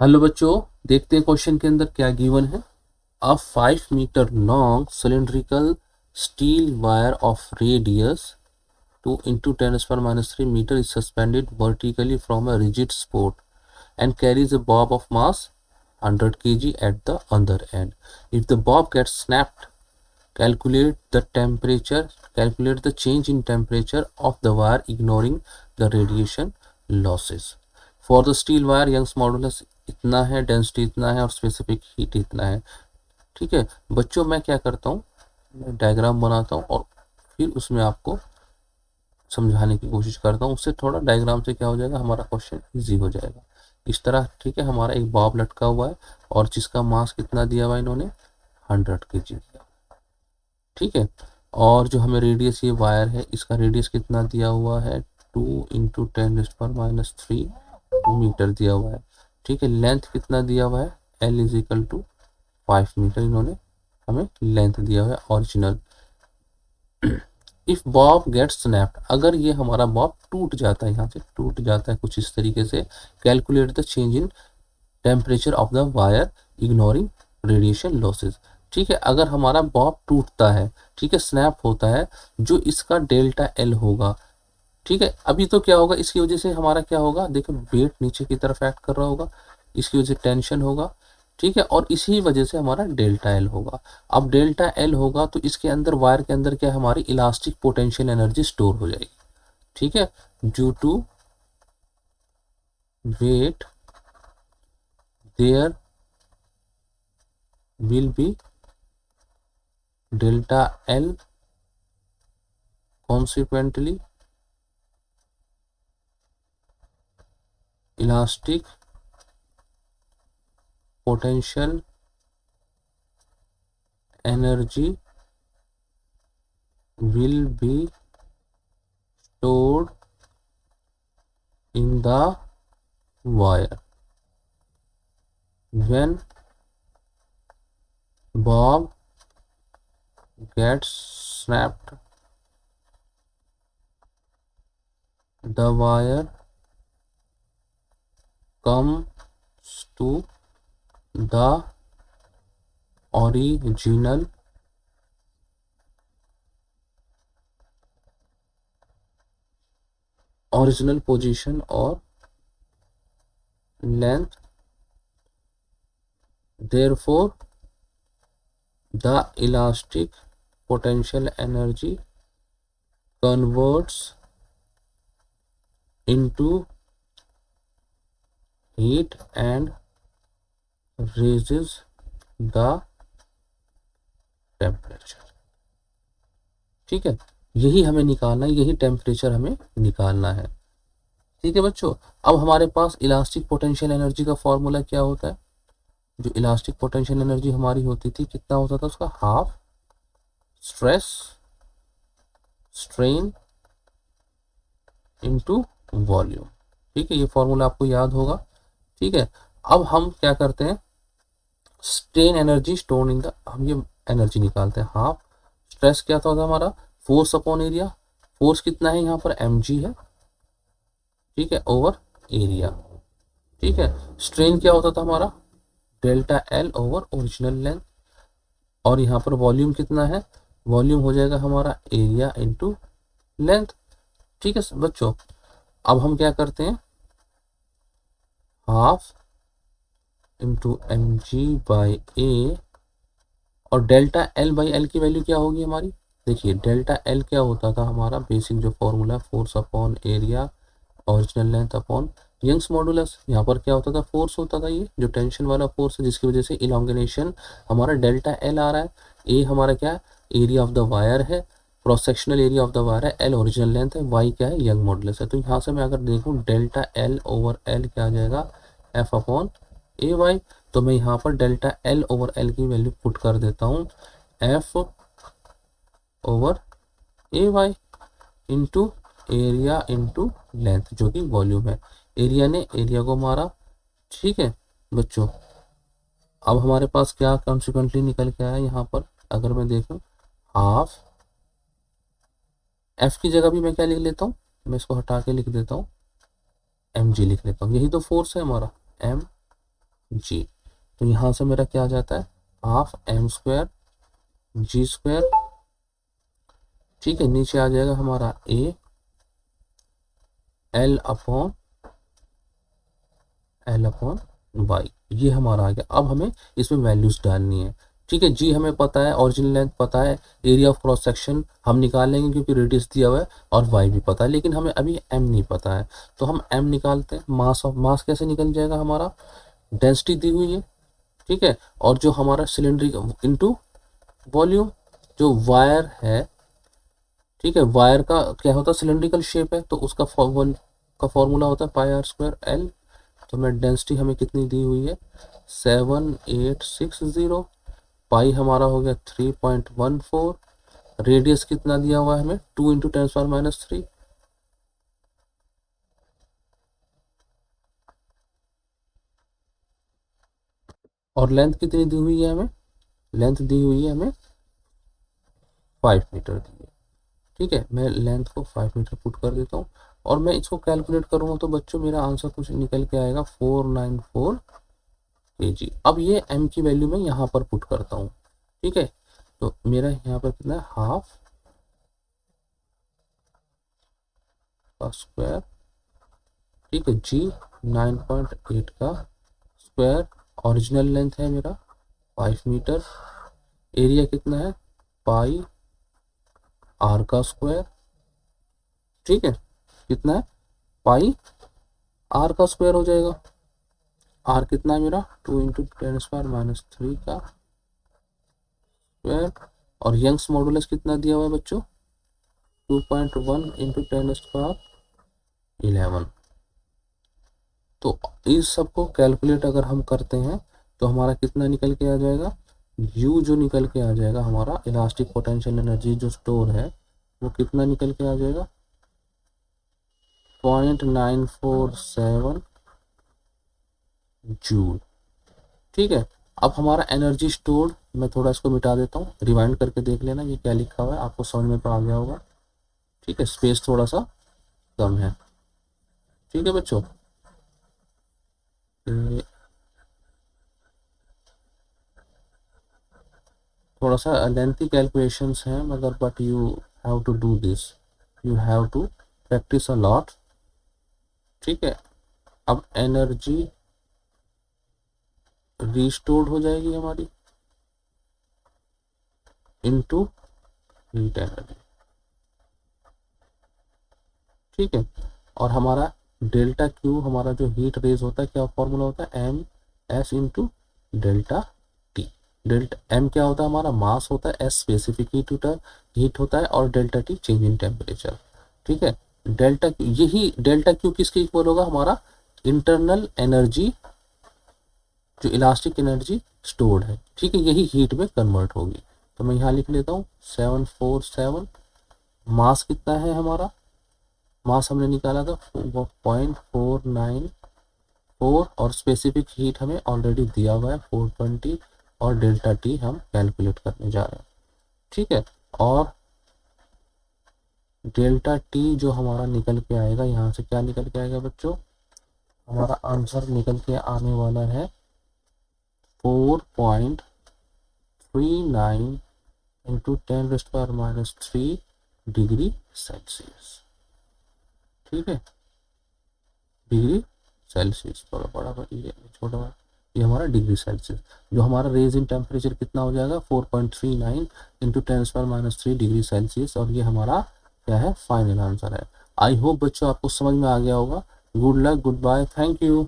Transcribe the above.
Hello बच्चों, देखते हैं क्वेश्चन के अंदर क्या गिवन है। A 5 metre long cylindrical steel wire of radius 2 into 10⁻³ meter is suspended vertically from a rigid support and carries a bob of mass 100 kg at the other end. If the bob gets snapped, calculate the change in temperature of the wire ignoring the radiation losses. For the steel wire, Young's modulus इतना है, density इतना है और specific heat इतना है। ठीक है बच्चों, मैं क्या करता हूँ, मैं डायग्राम बनाता हूँ और फिर उसमें आपको समझाने की कोशिश करता हूँ। उससे थोड़ा डायग्राम से क्या हो जाएगा, हमारा क्वेश्चन इजी हो जाएगा। इस तरह ठीक है, हमारा एक बॉब लटका हुआ है और जिसका मास कितना दिया हुआ है इन्होंने 100 kg दिया। ठीक है, और जो हमें रेडियस ये वायर है इसका रेडियस कितना दिया हुआ है 2 × 10⁻³ मीटर दिया हुआ है। ठीक है, लेंथ कितना दिया हुआ है L = 5 मीटर इन्होंने हमें लेंथ दिया हुआ है original. If bob gets snapped, अगर ये हमारा बॉब टूट जाता है, यहाँ से टूट जाता है कुछ इस तरीके से, calculate the change in temperature of the wire ignoring radiation losses. ठीक है, अगर हमारा बॉब टूटता है, ठीक है, स्नैप होता है, जो इसका डेल्टा एल होगा। ठीक है, अभी तो क्या होगा, इसकी वजह से हमारा क्या होगा, देखो वेट नीचे की तरफ एक्ट कर रहा होगा, इसकी वजह से टेंशन होगा। ठीक है, और इसी वजह से हमारा डेल्टा एल होगा। अब डेल्टा एल होगा तो इसके अंदर वायर के अंदर क्या, हमारी इलास्टिक पोटेंशियल एनर्जी स्टोर हो जाएगी। ठीक है, due to weight there will be delta L, consequently elastic potential energy will be stored in the wire when bob gets snapped. The wire comes to the original position or length. Therefore the elastic potential energy converts into heat and raises the temperature. ठीक है, यही हमें निकालना है, यही temperature हमें निकालना है। ठीक है बच्चों, अब हमारे पास इलास्टिक पोटेंशियल एनर्जी का फॉर्मूला क्या होता है। जो इलास्टिक पोटेंशियल एनर्जी हमारी होती थी, कितना होता था उसका, half stress strain into volume. ठीक है, ये फॉर्मूला आपको याद होगा। ठीक है, अब हम क्या करते हैं, strain energy store in the, हम ये एनर्जी निकालते हैं। हाफ स्ट्रेस क्या था हमारा, फोर्स अपॉन एरिया। फोर्स कितना है यहाँ पर mg है। ठीक है, ओवर एरिया। ठीक है, स्ट्रेन क्या होता था हमारा, delta L over original length. और यहाँ पर वॉल्यूम कितना है, वॉल्यूम हो जाएगा हमारा एरिया इंटू लेंथ। ठीक है बच्चों, अब हम क्या करते हैं, हाफ इंटू mg/a, और डेल्टा L/L की वैल्यू क्या होगी हमारी, देखिए डेल्टा L क्या होता था हमारा, बेसिक जो formula, force upon area original length upon Young's modulus. यहाँ पर क्या होता था, फोर्स होता था, ये जो टेंशन वाला फोर्स है जिसकी वजह से इलांगेशन हमारा डेल्टा L आ रहा है। ए हमारा क्या है, एरिया ऑफ द वायर है, cross sectional area of the wire है, L ओरिजिनल लेंथ है, वाई क्या है, यंग मॉडुलस है। तो यहाँ से मैं अगर देखूँ डेल्टा L/L क्या आ जाएगा, F/AY। तो मैं यहाँ पर डेल्टा L/L की वैल्यू पुट कर देता हूँ F/AY into area into length जो कि वॉल्यूम है। एरिया ने एरिया को मारा। ठीक है बच्चों, अब हमारे पास क्या कॉन्सिक्वेंटली निकल के आया यहाँ पर, अगर मैं देखूं, हाफ, एफ की जगह भी मैं क्या लिख लेता हूँ, मैं इसको हटा के लिख देता हूँ mg लिख लेता हूँ। यही तो फोर्स है हमारा, m जी। तो यहाँ से मेरा क्या आ जाता है, हाफ एम स्क्वायर जी स्क्वायर, ठीक है। नीचे आ जाएगा हमारा ए एल अपॉन वाई, ये हमारा आ गया। अब हमें इसमें वैल्यूज डालनी है, ठीक है। जी हमें पता है, ओरिजिनल लेंथ पता है, एरिया ऑफ क्रॉस सेक्शन हम निकाल लेंगे क्योंकि रेडियस दिया हुआ है, और वाई भी पता है, लेकिन हमें अभी एम नहीं पता है। तो हम एम निकालते हैं। मास कैसे निकल जाएगा हमारा, डेंसिटी दी हुई है, ठीक है। और जो हमारा सिलेंड्रिकल इंटू वॉल्यूम, जो वायर है, ठीक है, वायर का क्या होता है, सिलेंड्रिकल शेप है, तो उसका फॉर्मूला होता है पाई आर स्क्वायर एल। तो मैं डेंसिटी हमें कितनी दी हुई है, 7860। पाई हमारा हो गया 3.14। रेडियस कितना दिया हुआ है हमें, 2 × 10⁻³ और लेंथ कितनी दी हुई है हमें, लेंथ दी हुई है हमें 5 मीटर दी है, ठीक है। मैं लेंथ को 5 मीटर पुट कर देता हूँ, और मैं इसको कैलकुलेट करूँगा तो बच्चों मेरा आंसर कुछ निकल के आएगा 494 kg। अब ये m की वैल्यू मैं यहाँ पर पुट करता हूँ, ठीक है। तो मेरा यहाँ पर कितना है, हाफ का स्क्वायर, ठीक है, जी 9.8 का स्क्वायर, ओरिजिनल लेंथ है मेरा 5 मीटर, एरिया कितना है, पाई आर का स्क्वायर, ठीक है। कितना है, पाई आर का स्क्वायर हो जाएगा। आर कितना है मेरा, 2 × 10⁻³ का स्क्वायर, और यंग्स मॉडुलस कितना दिया हुआ है बच्चों, 2.1 × 10⁻11। तो इस सब को कैलकुलेट अगर हम करते हैं तो हमारा कितना निकल के आ जाएगा, यू जो निकल के आ जाएगा हमारा इलास्टिक पोटेंशियल एनर्जी जो स्टोर है, वो कितना निकल के आ जाएगा, 0.947 जूल, ठीक है। अब हमारा एनर्जी स्टोर्ड, मैं थोड़ा इसको मिटा देता हूँ, रिवाइंड करके देख लेना ये क्या लिखा हुआ है, आपको समझ में तो आ गया होगा, ठीक है। स्पेस थोड़ा सा कम है, ठीक है बच्चों। थोड़ा सा लेंथी कैलकुलेशंस हैं मगर, but you have to do this, you have to practise a lot, ठीक है। अब एनर्जी रिस्टोर्ड हो जाएगी हमारी इनटू हीट एनर्जी, ठीक है। और हमारा डेल्टा क्यू, हमारा जो हीट रेज होता है, क्या फॉर्मूला होता है, M S into delta T. Delta M क्या होता है, हमारा मास होता है, एस स्पेसिफिक हीट होता है, और delta T change in temperature, ठीक है। डेल्टा क्यू, यही डेल्टा क्यू किसके इक्वल होगा, हमारा इंटरनल एनर्जी, जो इलास्टिक एनर्जी स्टोर्ड है, ठीक है, यही हीट में कन्वर्ट होगी। तो मैं यहाँ लिख लेता हूँ 747। मास कितना है हमारा, मास हमने निकाला था 0.494, और स्पेसिफिक हीट हमें ऑलरेडी दिया हुआ है 420, और डेल्टा टी हम कैलकुलेट करने जा रहे हैं, ठीक है। और डेल्टा टी जो हमारा निकल के आएगा, यहाँ से क्या निकल के आएगा बच्चों, हमारा आंसर निकल के आने वाला है 4.39 × 10⁻³ डिग्री सेल्सियस, ठीक है। डिग्री सेल्सियस, थोड़ा बड़ा ये छोटा, ये हमारा डिग्री सेल्सियस, जो हमारा रेज इन टेम्परेचर कितना हो जाएगा, 4.39 × 10⁻³ डिग्री सेल्सियस, और ये हमारा क्या है, फाइनल आंसर है। आई होप बच्चों आपको समझ में आ गया होगा। Good luck, goodbye, thank you.